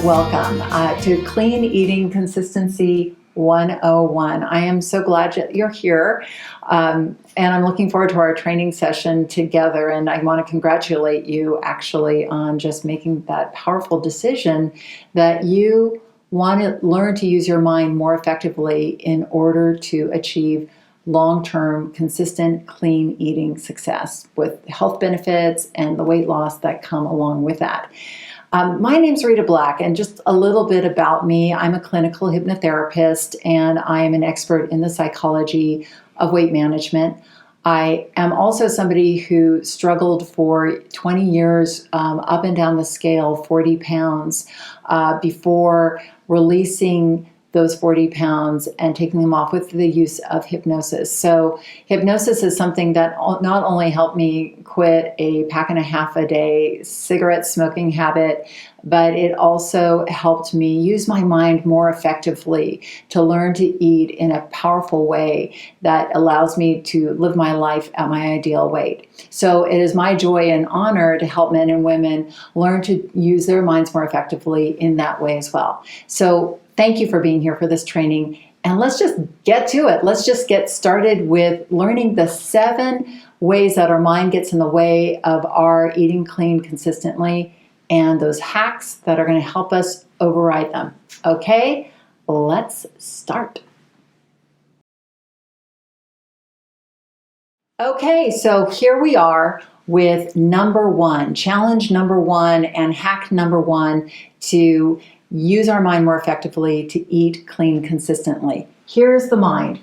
welcome to Clean Eating Consistency 101. I am so glad that you're here, and I'm looking forward to our training session together, and I want to congratulate you actually on just making that powerful decision that you want to learn to use your mind more effectively in order to achieve long-term, consistent, clean eating success with health benefits and the weight loss that come along with that. My name's Rita Black, and just a little bit about me. I'm a clinical hypnotherapist, and I am an expert in the psychology of weight management. I am also somebody who struggled for 20 years up and down the scale, 40 pounds, before releasing those 40 pounds and taking them off with the use of hypnosis. So hypnosis is something that not only helped me quit a pack and a half a day cigarette smoking habit, but it also helped me use my mind more effectively to learn to eat in a powerful way that allows me to live my life at my ideal weight. So it is my joy and honor to help men and women learn to use their minds more effectively in that way as well. So thank you for being here for this training, and let's just get to it. Let's just get started with learning the 7 ways that our mind gets in the way of our eating clean consistently, and those hacks that are going to help us override them. Okay, let's start. Okay, so here we are with number 1, challenge number 1 and hack number 1 to use our mind more effectively to eat clean consistently. Here's the mind.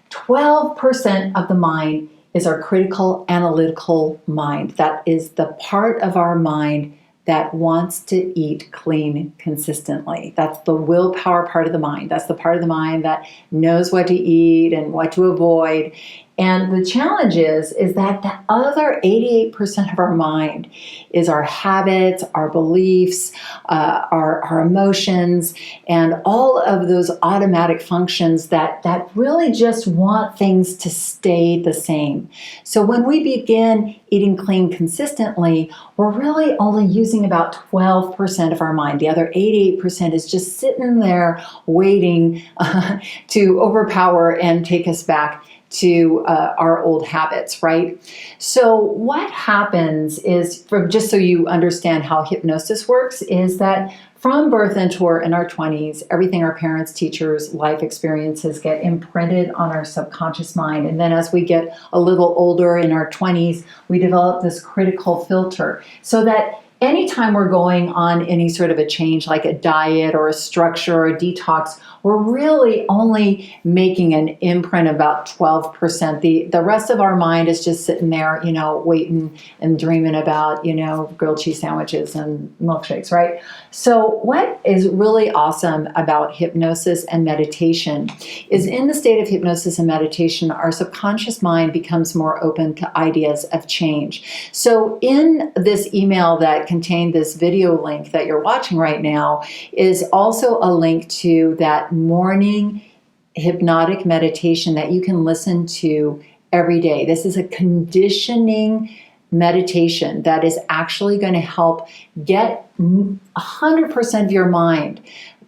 12% of the mind is our critical analytical mind. That is the part of our mind that wants to eat clean consistently. That's the willpower part of the mind. That's the part of the mind that knows what to eat and what to avoid. And the challenge is that the other 88% of our mind is our habits, our beliefs, our emotions, and all of those automatic functions that really just want things to stay the same. So when we begin eating clean consistently, we're really only using about 12% of our mind. The other 88% is just sitting there waiting to overpower and take us back to our old habits, right? So what happens is, just so you understand how hypnosis works, is that from birth into in our 20s, everything our parents, teachers, life experiences get imprinted on our subconscious mind. And then as we get a little older in our 20s, we develop this critical filter so that anytime we're going on any sort of a change, like a diet or a structure or a detox, we're really only making an imprint about 12%. The rest of our mind is just sitting there, waiting and dreaming about, grilled cheese sandwiches and milkshakes, right? So what is really awesome about hypnosis and meditation is in the state of hypnosis and meditation, our subconscious mind becomes more open to ideas of change. So in this email that contained this video link that you're watching right now is also a link to that morning hypnotic meditation that you can listen to every day. This is a conditioning meditation that is actually going to help get 100% of your mind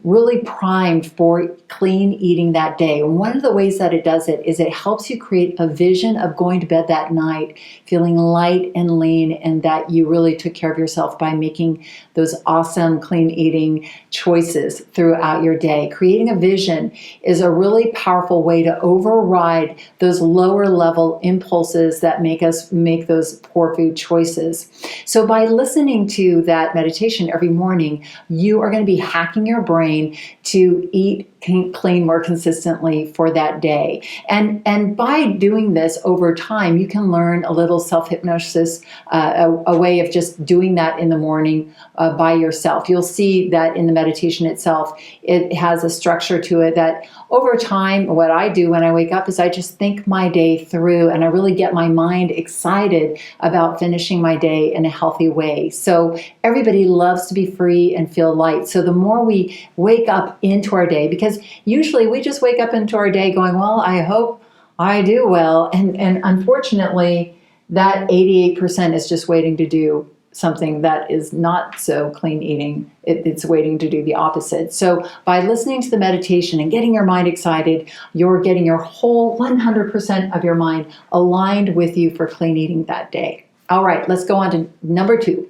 really primed for clean eating that day. And one of the ways that it does it is it helps you create a vision of going to bed that night feeling light and lean, and that you really took care of yourself by making those awesome clean eating choices throughout your day. Creating a vision is a really powerful way to override those lower level impulses that make us make those poor food choices. So by listening to that meditation every morning, you are going to be hacking your brain to eat clean more consistently for that day. And by doing this over time, you can learn a little self-hypnosis, a way of just doing that in the morning by yourself. You'll see that in the meditation itself, it has a structure to it that over time, what I do when I wake up is I just think my day through, and I really get my mind excited about finishing my day in a healthy way. So everybody loves to be free and feel light. So the more we wake up into our day, because usually we just wake up into our day going, well, I hope I do well. And unfortunately, that 88% is just waiting to do something that is not so clean eating. It's waiting to do the opposite. So by listening to the meditation and getting your mind excited, you're getting your whole 100% of your mind aligned with you for clean eating that day. All right, let's go on to number 2.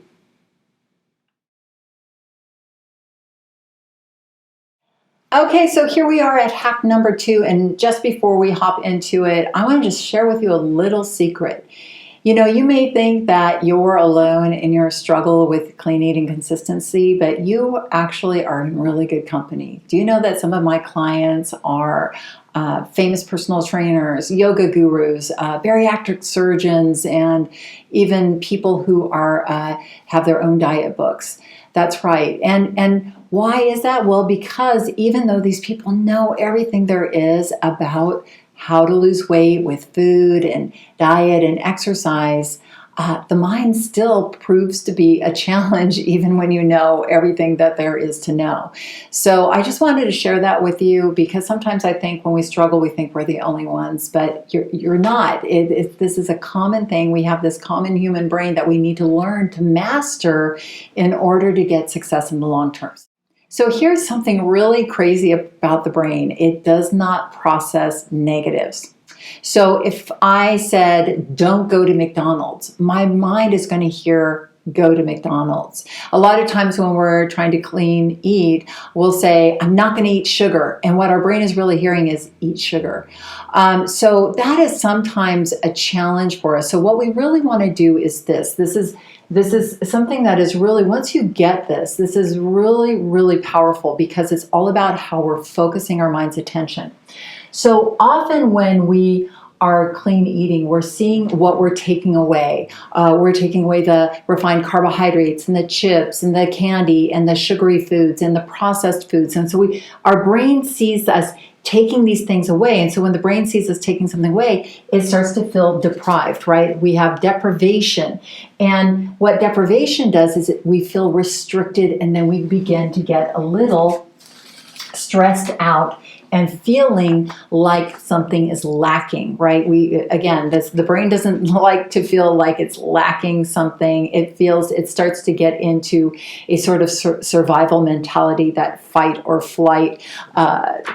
Okay, so here we are at hack number 2, and just before we hop into it, I want to just share with you a little secret. You know, you may think that you're alone in your struggle with clean eating consistency, but you actually are in really good company. Do you know that some of my clients are famous personal trainers, yoga gurus, bariatric surgeons, and even people who are have their own diet books? That's right. And why is that? Well, because even though these people know everything there is about how to lose weight with food and diet and exercise, the mind still proves to be a challenge even when you know everything that there is to know. So I just wanted to share that with you, because sometimes I think when we struggle, we think we're the only ones, but you're not. This is a common thing. We have this common human brain that we need to learn to master in order to get success in the long term. So here's something really crazy about the brain. It does not process negatives. So if I said, don't go to McDonald's, my mind is going to hear, go to McDonald's. A lot of times when we're trying to clean eat, we'll say, I'm not going to eat sugar. And what our brain is really hearing is eat sugar. So that is sometimes a challenge for us. So what we really want to do is this. This is something that is really, once you get this is really, really powerful, because it's all about how we're focusing our mind's attention. So often when we are clean eating, we're seeing what we're taking away. We're taking away the refined carbohydrates and the chips and the candy and the sugary foods and the processed foods. And so our brain sees us taking these things away. And so when the brain sees us taking something away, it starts to feel deprived, right? We have deprivation. And what deprivation does is we feel restricted, and then we begin to get a little stressed out and feeling like something is lacking, right? The brain doesn't like to feel like it's lacking something. It starts to get into a sort of survival mentality, that fight or flight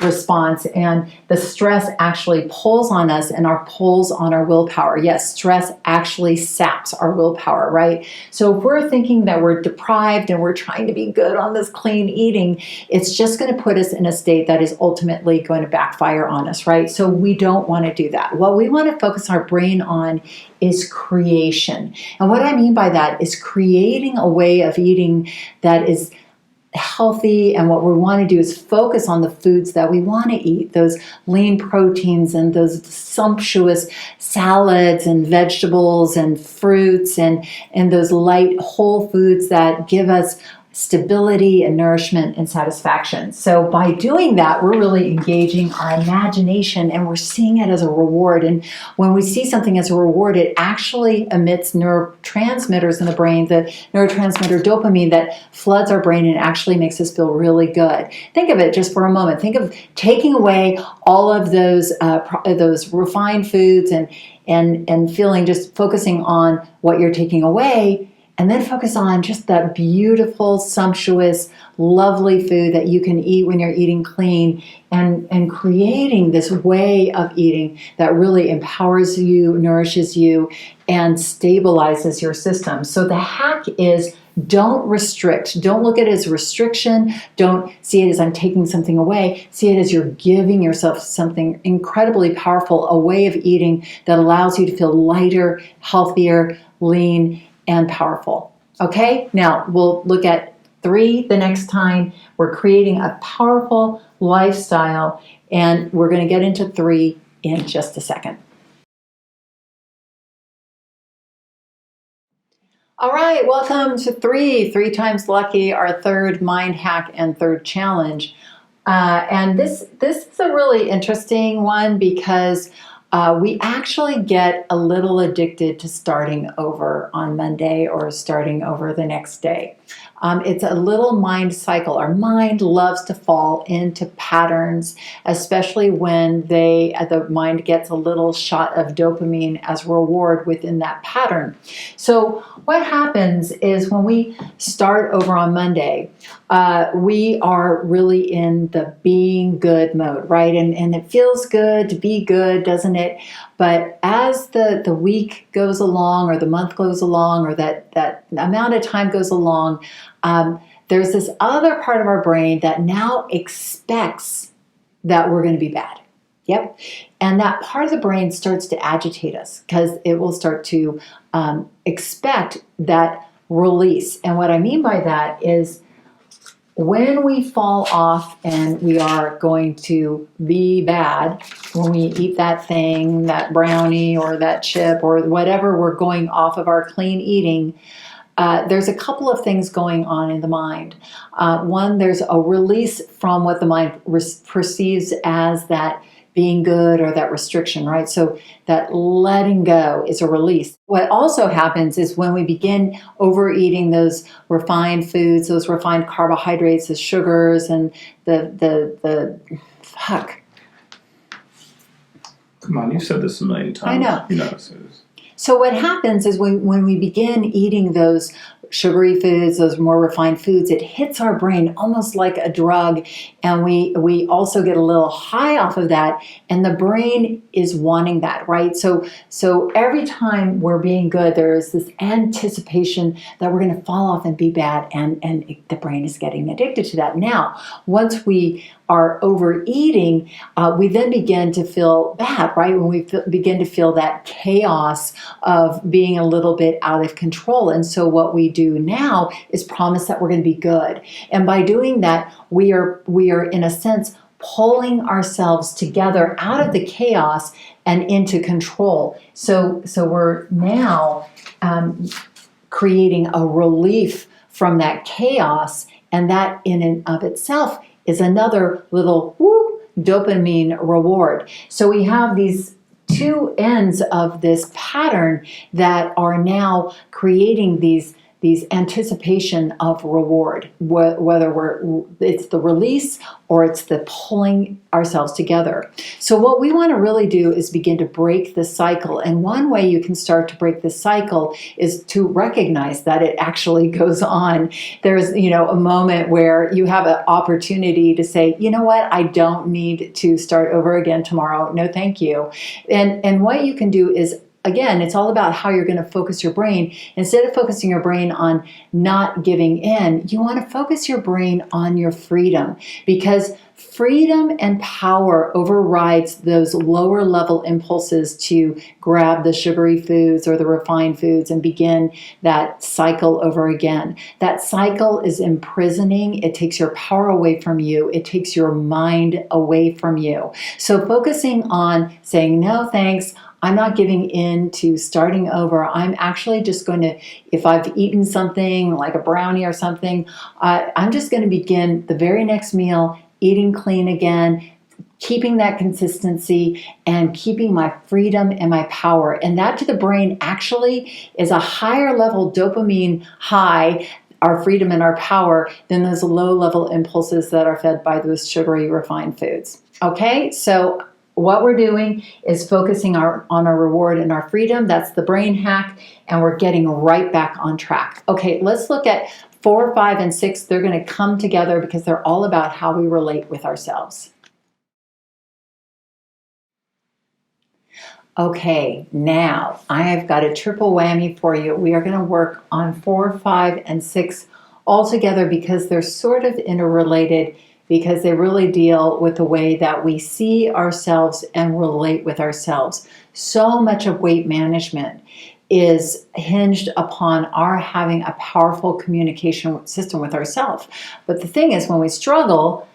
response. And the stress actually pulls on us and pulls on our willpower. Yes, stress actually saps our willpower, right? So if we're thinking that we're deprived and we're trying to be good on this clean eating, it's just going to put us in a state that is ultimately going to backfire on us, right? So we don't want to do that. What we want to focus our brain on is creation. And what I mean by that is creating a way of eating that is healthy. And what we want to do is focus on the foods that we want to eat, those lean proteins and those sumptuous salads and vegetables and fruits and those light whole foods that give us stability and nourishment and satisfaction. So by doing that, we're really engaging our imagination, and we're seeing it as a reward. And when we see something as a reward, it actually emits neurotransmitters in the brain, the neurotransmitter dopamine, that floods our brain and actually makes us feel really good. Think of it just for a moment. Think of taking away all of those refined foods and feeling, just focusing on what you're taking away. And then focus on just that beautiful, sumptuous, lovely food that you can eat when you're eating clean, and creating this way of eating that really empowers you, nourishes you, and stabilizes your system. So the hack is, don't restrict. Don't look at it as restriction. Don't see it as I'm taking something away. See it as you're giving yourself something incredibly powerful, a way of eating that allows you to feel lighter, healthier, lean, and powerful. Okay, now we'll look at 3 the next time. We're creating a powerful lifestyle, and we're going to get into 3 in just a second. All right, welcome to 3 times lucky, our 3rd mind hack and 3rd challenge. And this is a really interesting one, because we actually get a little addicted to starting over on Monday or starting over the next day. It's a little mind cycle. Our mind loves to fall into patterns, especially when the mind gets a little shot of dopamine as reward within that pattern. So what happens is when we start over on Monday, we are really in the being good mode, right? And it feels good to be good, doesn't it? But as the week goes along, or the month goes along, or that amount of time goes along, there's this other part of our brain that now expects that we're going to be bad. Yep. And that part of the brain starts to agitate us because it will start to expect that release. And what I mean by that is when we fall off and we are going to be bad, when we eat that thing, that brownie or that chip or whatever, we're going off of our clean eating, there's a couple of things going on in the mind. One, there's a release from what the mind perceives as that being good or that restriction, right? So that letting go is a release. What also happens is when we begin overeating those refined foods, those refined carbohydrates, the sugars, and the fuck. Come on, you've said this a million times. I know. You know this is. So what happens is when we begin eating those sugary foods, those more refined foods, it hits our brain almost like a drug, and we also get a little high off of that, and the brain is wanting that, right? So every time we're being good, there is this anticipation that we're going to fall off and be bad, and the brain is getting addicted to that. Now, once we are overeating, we then begin to feel bad, right? When we begin to feel that chaos of being a little bit out of control. And so what we do now is promise that we're going to be good. And by doing that, we are in a sense pulling ourselves together out of the chaos and into control. So we're now creating a relief from that chaos, and that in and of itself is another little dopamine reward. So we have these two ends of this pattern that are now creating these anticipation of reward, whether it's the release or it's the pulling ourselves together. So what we want to really do is begin to break the cycle. And one way you can start to break the cycle is to recognize that it actually goes on. There's, a moment where you have an opportunity to say, you know what, I don't need to start over again tomorrow. No, thank you. And what you can do is, again, it's all about how you're going to focus your brain. Instead of focusing your brain on not giving in, you want to focus your brain on your freedom, because freedom and power overrides those lower level impulses to grab the sugary foods or the refined foods and begin that cycle over again. That cycle is imprisoning. It takes your power away from you. It takes your mind away from you. So focusing on saying, no, thanks, I'm not giving in to starting over. I'm actually just going to, if I've eaten something like a brownie or something, I'm just going to begin the very next meal eating clean again, keeping that consistency and keeping my freedom and my power. And that to the brain actually is a higher level dopamine high, our freedom and our power, than those low level impulses that are fed by those sugary refined foods. Okay, so what we're doing is focusing on our reward and our freedom. That's the brain hack, and we're getting right back on track. Okay, let's look at 4, 5, and 6. They're going to come together because they're all about how we relate with ourselves. Okay, now I have got a triple whammy for you. We are going to work on 4, 5, and 6 all together because they're sort of interrelated, because they really deal with the way that we see ourselves and relate with ourselves. So much of weight management is hinged upon our having a powerful communication system with ourselves. But the thing is, when we struggle,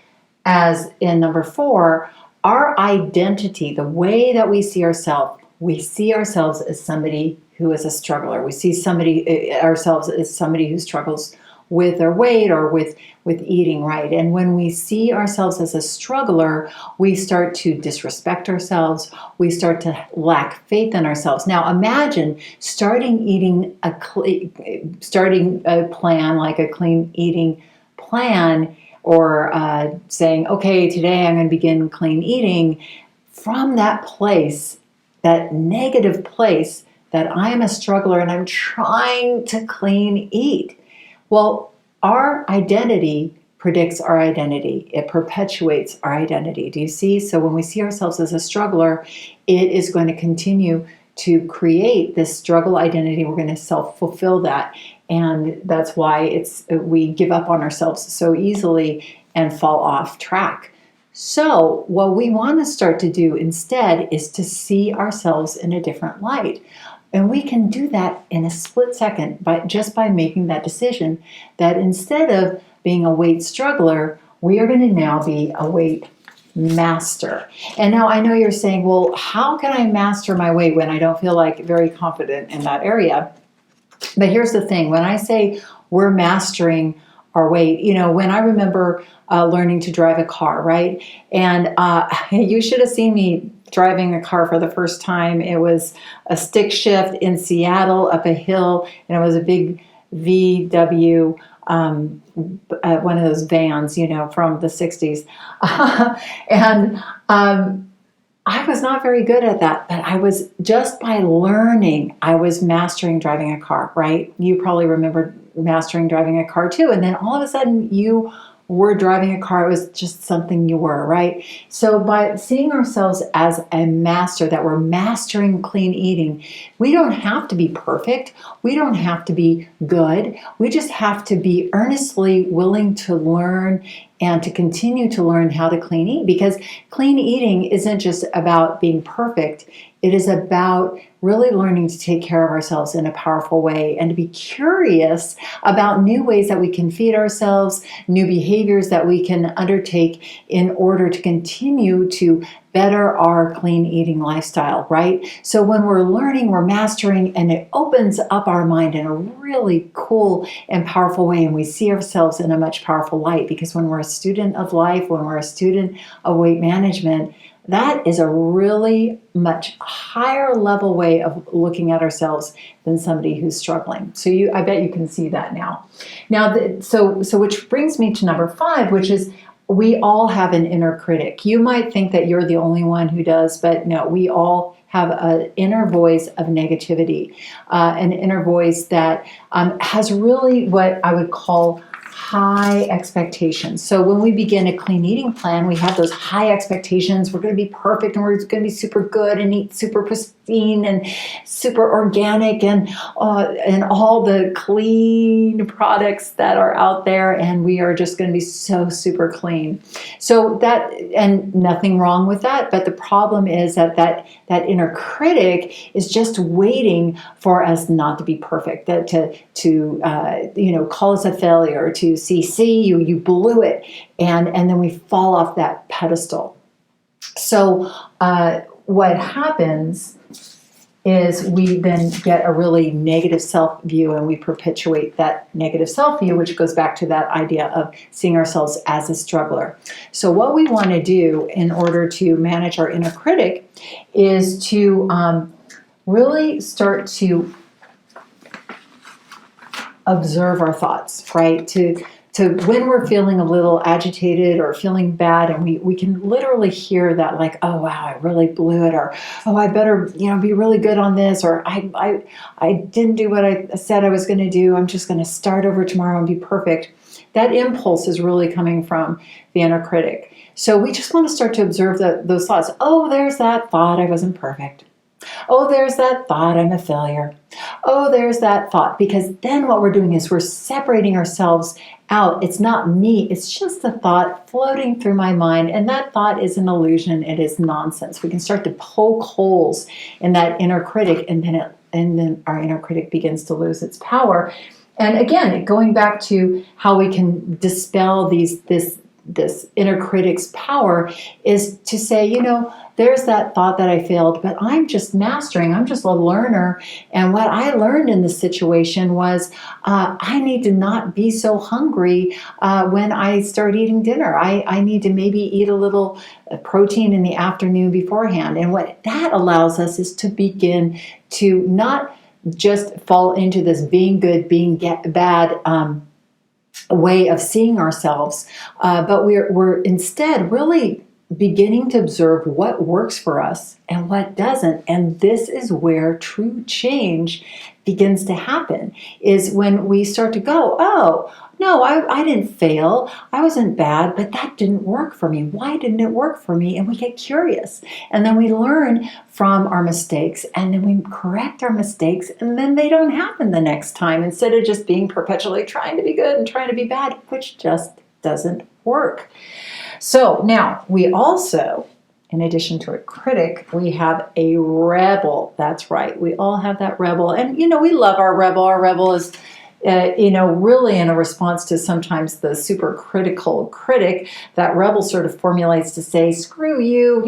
as in number 4, our identity, the way that we see ourselves as somebody who is a struggler. We see ourselves as somebody who struggles with their weight or with eating right. And when we see ourselves as a struggler, we start to disrespect ourselves. We start to lack faith in ourselves. Now imagine starting a plan, like a clean eating plan, or saying, okay, today I'm going to begin clean eating, from that place, that negative place that I am a struggler and I'm trying to clean eat. Well, our identity predicts our identity. It perpetuates our identity. Do you see? So when we see ourselves as a struggler, it is going to continue to create this struggle identity. We're going to self-fulfill that. And that's why we give up on ourselves so easily and fall off track. So what we want to start to do instead is to see ourselves in a different light. And we can do that in a split second just by making that decision that instead of being a weight struggler, we are going to now be a weight master. And now I know you're saying, well, how can I master my weight when I don't feel like very confident in that area? But here's the thing. When I say we're mastering our weight, when I remember learning to drive a car, right? And you should have seen me driving a car for the first time. It was a stick shift in Seattle up a hill, and it was a big VW, one of those vans, from the 60s. And I was not very good at that, but I was, just by learning, I was mastering driving a car, right? You probably remember mastering driving a car too. And then all of a sudden you were driving a car. It was just something you were, right? So by seeing ourselves as a master, that we're mastering clean eating, we don't have to be perfect. We don't have to be good. We just have to be earnestly willing to learn and to continue to learn how to clean eat, because clean eating isn't just about being perfect. It is about really learning to take care of ourselves in a powerful way and to be curious about new ways that we can feed ourselves, new behaviors that we can undertake in order to continue to better our clean eating lifestyle, right? So when we're learning, we're mastering, and it opens up our mind in a really cool and powerful way, and we see ourselves in a much powerful light, because when we're a student of life, when we're a student of weight management, that is a really much higher level way of looking at ourselves than somebody who's struggling. So I bet you can see that now. So which brings me to number 5, which is we all have an inner critic. You might think that you're the only one who does, but no, we all have an inner voice of negativity, an inner voice that has really what I would call high expectations. So when we begin a clean eating plan, we have those high expectations. We're going to be perfect, and we're going to be super good and eat super pristine and super organic and all the clean products that are out there, and we are just going to be so super clean. So and nothing wrong with that, but the problem is that inner critic is just waiting for us not to be perfect, to call us a failure, to see you blew it, and then we fall off that pedestal. So what happens is we then get a really negative self-view, and we perpetuate that negative self-view, which goes back to that idea of seeing ourselves as a struggler. So what we want to do in order to manage our inner critic is to really start to observe our thoughts, right? To when we're feeling a little agitated or feeling bad, and we can literally hear that, like, oh wow, I really blew it, or oh, I better be really good on this, or I didn't do what I said I was going to do. I'm just going to start over tomorrow and be perfect. That impulse is really coming from the inner critic. So we just want to start to observe those thoughts. Oh, there's that thought, I wasn't perfect. Oh, there's that thought, I'm a failure. Oh, there's that thought. Because then what we're doing is we're separating ourselves out. It's not me. It's just a thought floating through my mind. And that thought is an illusion. It is nonsense. We can start to poke holes in that inner critic, and then our inner critic begins to lose its power. And again, going back to how we can dispel this inner critic's power is to say, there's that thought that I failed, but I'm just mastering. I'm just a learner. And what I learned in this situation was I need to not be so hungry when I start eating dinner. I need to maybe eat a little protein in the afternoon beforehand. And what that allows us is to begin to not just fall into this being good, being bad way of seeing ourselves, but we're instead really beginning to observe what works for us and what doesn't. And this is where true change begins to happen, is when we start to go, oh, no, I didn't fail. I wasn't bad, but that didn't work for me. Why didn't it work for me? And we get curious. And then we learn from our mistakes, and then we correct our mistakes, and then they don't happen the next time, instead of just being perpetually trying to be good and trying to be bad, which just doesn't work. So now we also, in addition to a critic, we have a rebel. That's right. We all have that rebel. And, we love our rebel. Our rebel is, really in a response to sometimes the super critical critic. That rebel sort of formulates to say, screw you,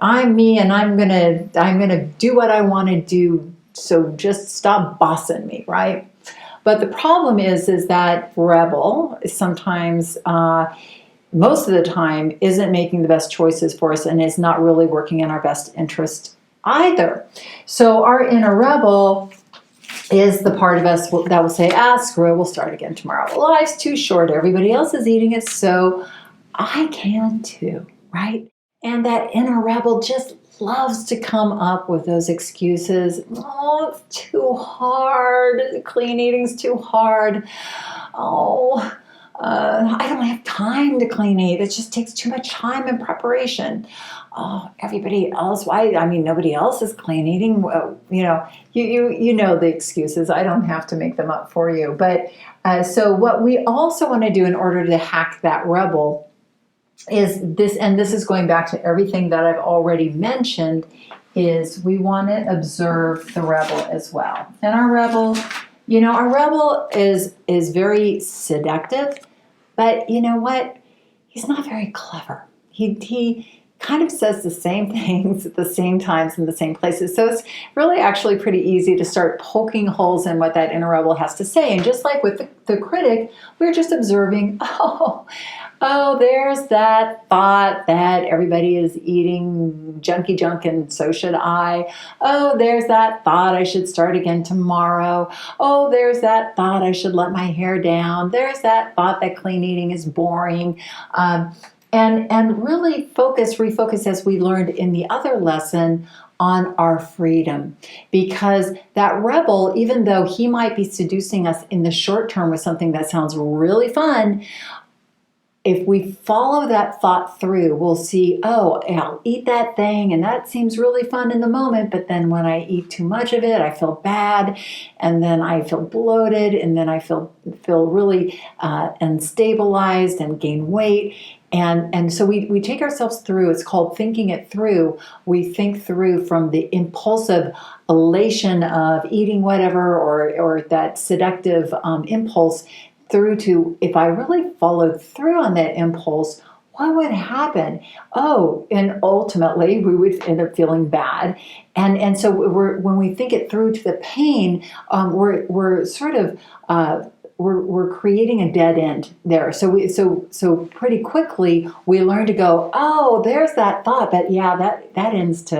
I'm me, and I'm gonna do what I want to do. So just stop bossing me, right? But the problem is that rebel is sometimes, most of the time, isn't making the best choices for us and is not really working in our best interest either. So our inner rebel is the part of us that will say, screw it, we'll start again tomorrow. Life's too short. Everybody else is eating it, so I can too, right? And that inner rebel just loves to come up with those excuses. Oh, it's too hard. Clean eating's too hard. Oh, I don't have time to clean eat. It just takes too much time and preparation. Oh, everybody else, nobody else is clean eating. You know the excuses. I don't have to make them up for you. But so what we also want to do in order to hack that rebel is this, and this is going back to everything that I've already mentioned, is we want to observe the rebel as well. And our rebel is very seductive, but you know what? He's not very clever. He kind of says the same things at the same times in the same places. So it's really actually pretty easy to start poking holes in what that inner rebel has to say. And just like with the critic, we're just observing, oh, there's that thought that everybody is eating junky junk and so should I. Oh, there's that thought I should start again tomorrow. Oh, there's that thought I should let my hair down. There's that thought that clean eating is boring. And really refocus, as we learned in the other lesson, on our freedom. Because that rebel, even though he might be seducing us in the short term with something that sounds really fun, if we follow that thought through, we'll see, oh, I'll eat that thing, and that seems really fun in the moment, but then when I eat too much of it, I feel bad, and then I feel bloated, and then I feel really unstabilized and gain weight. And so we take ourselves through. It's called thinking it through. We think through from the impulsive elation of eating whatever, or that seductive impulse, through to, if I really followed through on that impulse, what would happen? Oh, and ultimately we would end up feeling bad. And so when we think it through to the pain, we're sort of we're creating a dead end there. So pretty quickly we learn to go, oh, there's that thought, but yeah, that ends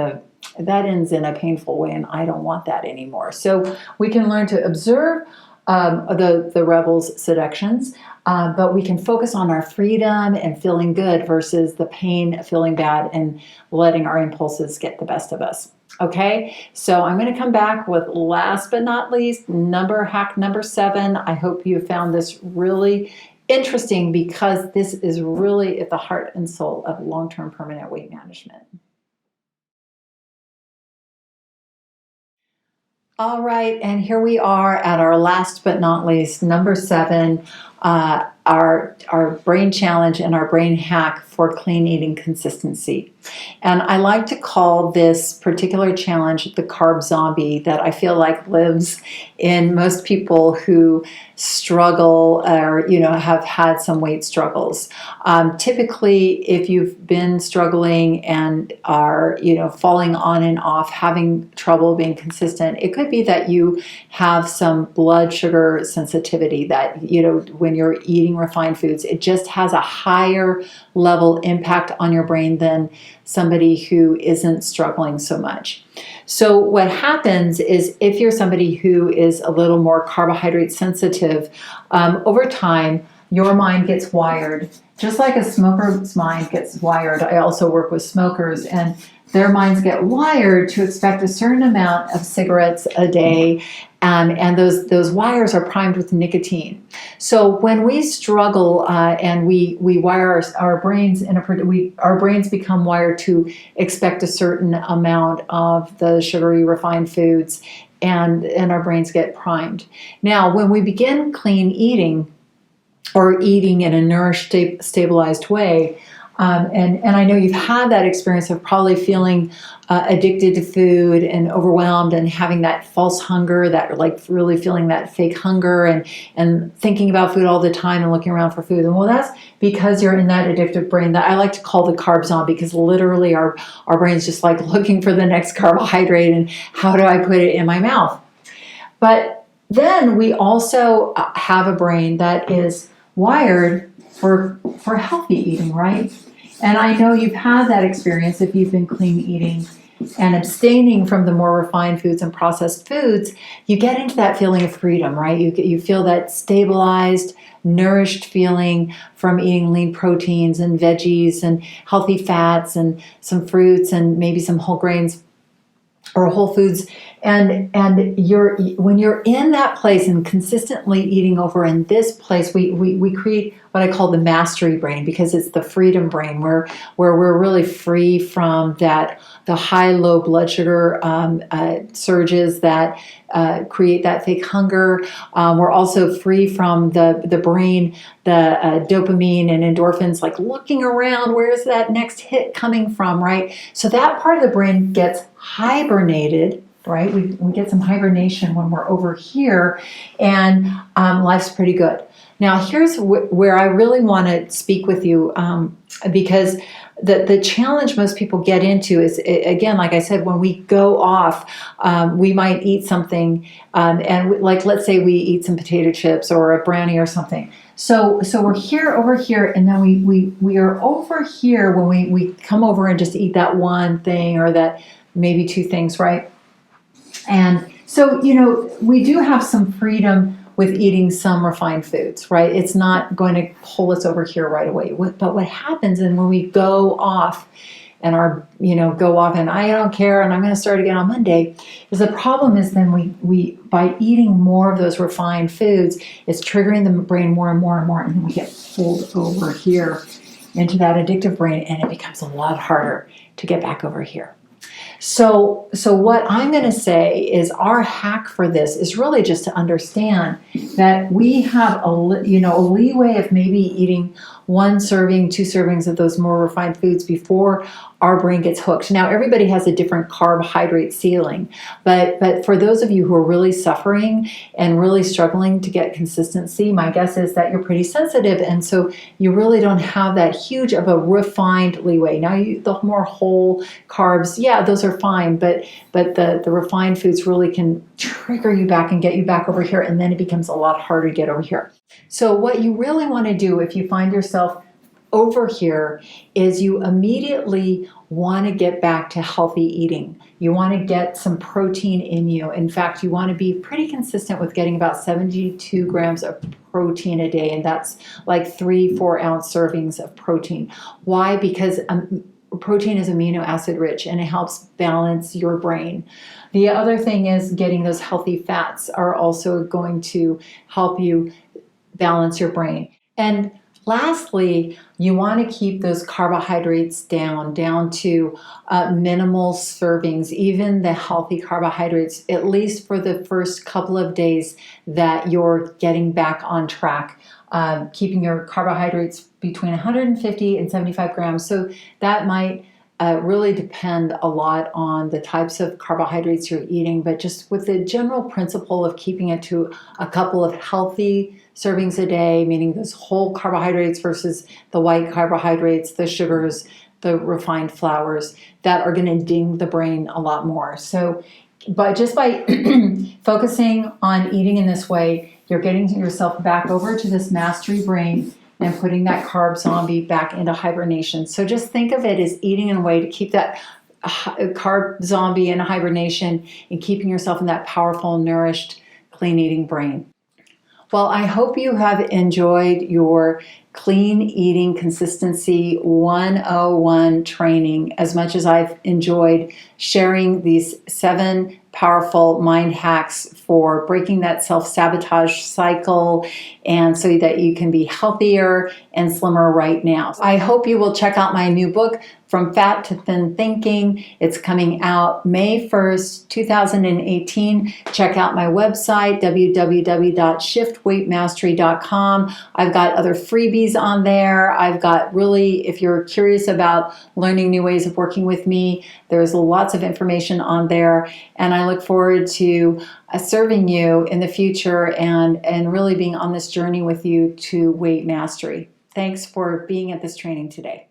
in a painful way, and I don't want that anymore. So we can learn to observe the rebel's seductions, but we can focus on our freedom and feeling good versus the pain, feeling bad, and letting our impulses get the best of us. Okay, so I'm going to come back with, last but not least, hack number 7. I hope you found this really interesting, because this is really at the heart and soul of long-term permanent weight management. All right, and here we are at our last but not least, number 7, our brain challenge and our brain hack for clean eating consistency. And I like to call this particular challenge the carb zombie, that I feel like lives in most people who struggle or, have had some weight struggles. Typically, if you've been struggling and are, falling on and off, having trouble being consistent, it could be that you have some blood sugar sensitivity that, when you're eating refined foods, it just has a higher level impact on your brain than somebody who isn't struggling so much. So what happens is, if you're somebody who is a little more carbohydrate sensitive, over time, your mind gets wired, just like a smoker's mind gets wired. I also work with smokers, and their minds get wired to expect a certain amount of cigarettes a day, and those wires are primed with nicotine. So when we struggle and we wire our brains our brains become wired to expect a certain amount of the sugary refined foods, and our brains get primed. Now, when we begin clean eating, or eating in a nourished, stabilized way, and I know you've had that experience of probably feeling addicted to food and overwhelmed and having that false hunger, that like really feeling that fake hunger, and thinking about food all the time and looking around for food. And well, that's because you're in that addictive brain that I like to call the carb zombie, because literally our brain's just like looking for the next carbohydrate and how do I put it in my mouth. But then we also have a brain that is wired for healthy eating, right? And I know you've had that experience if you've been clean eating and abstaining from the more refined foods and processed foods. You get into that feeling of freedom, right? You feel that stabilized, nourished feeling from eating lean proteins and veggies and healthy fats and some fruits and maybe some whole grains or whole foods. And when you're in that place and consistently eating over in this place, we create what I call the mastery brain, because it's the freedom brain where we're really free from the high-low blood sugar surges that create that fake hunger. We're also free from the brain, the dopamine and endorphins, like looking around, where's that next hit coming from, right? So that part of the brain gets hibernated, right? We get some hibernation when we're over here, and life's pretty good. Now, here's where I really want to speak with you, because the challenge most people get into is, again, like I said, when we go off, we might eat something, and let's say we eat some potato chips or a brownie or something. So we're over here, and then we are over here when we come over and just eat that one thing or that maybe two things, right? And so, we do have some freedom with eating some refined foods, right? It's not going to pull us over here right away. But what happens, and when we go off and go off and I don't care and I'm going to start again on Monday, is the problem is then we by eating more of those refined foods, it's triggering the brain more and more and more, and then we get pulled over here into that addictive brain, and it becomes a lot harder to get back over here. So what I'm going to say is, our hack for this is really just to understand that we have a leeway of maybe eating one serving, two servings of those more refined foods before our brain gets hooked. Now, everybody has a different carbohydrate ceiling, but for those of you who are really suffering and really struggling to get consistency, my guess is that you're pretty sensitive, and so you really don't have that huge of a refined leeway. Now, the more whole carbs, yeah, those are fine, but the refined foods really can trigger you back and get you back over here, and then it becomes a lot harder to get over here. So what you really want to do if you find yourself over here is you immediately want to get back to healthy eating. You want to get some protein in you. In fact, you want to be pretty consistent with getting about 72 grams of protein a day, and that's like 3-4 ounce servings of protein. Why? Because protein is amino acid rich, and it helps balance your brain. The other thing is getting those healthy fats are also going to help you balance your brain. And lastly, you want to keep those carbohydrates down to minimal servings, even the healthy carbohydrates, at least for the first couple of days that you're getting back on track. Keeping your carbohydrates between 150 and 75 grams. So that might really depend a lot on the types of carbohydrates you're eating, but just with the general principle of keeping it to a couple of healthy servings a day, meaning those whole carbohydrates versus the white carbohydrates, the sugars, the refined flours that are going to ding the brain a lot more. So but just by focusing on eating in this way, you're getting yourself back over to this mastery brain and putting that carb zombie back into hibernation. So just think of it as eating in a way to keep that carb zombie in hibernation and keeping yourself in that powerful, nourished, clean eating brain. Well, I hope you have enjoyed your Clean Eating Consistency 101 training as much as I've enjoyed sharing these 7 powerful mind hacks for breaking that self-sabotage cycle and so that you can be healthier and slimmer right now. I hope you will check out my new book, From Fat to Thin Thinking. It's coming out May 1st, 2018. Check out my website, www.shiftweightmastery.com. I've got other freebies on there. I've got really, if you're curious about learning new ways of working with me, there's lots of information on there. And I look forward to serving you in the future and really being on this journey with you to weight mastery. Thanks for being at this training today.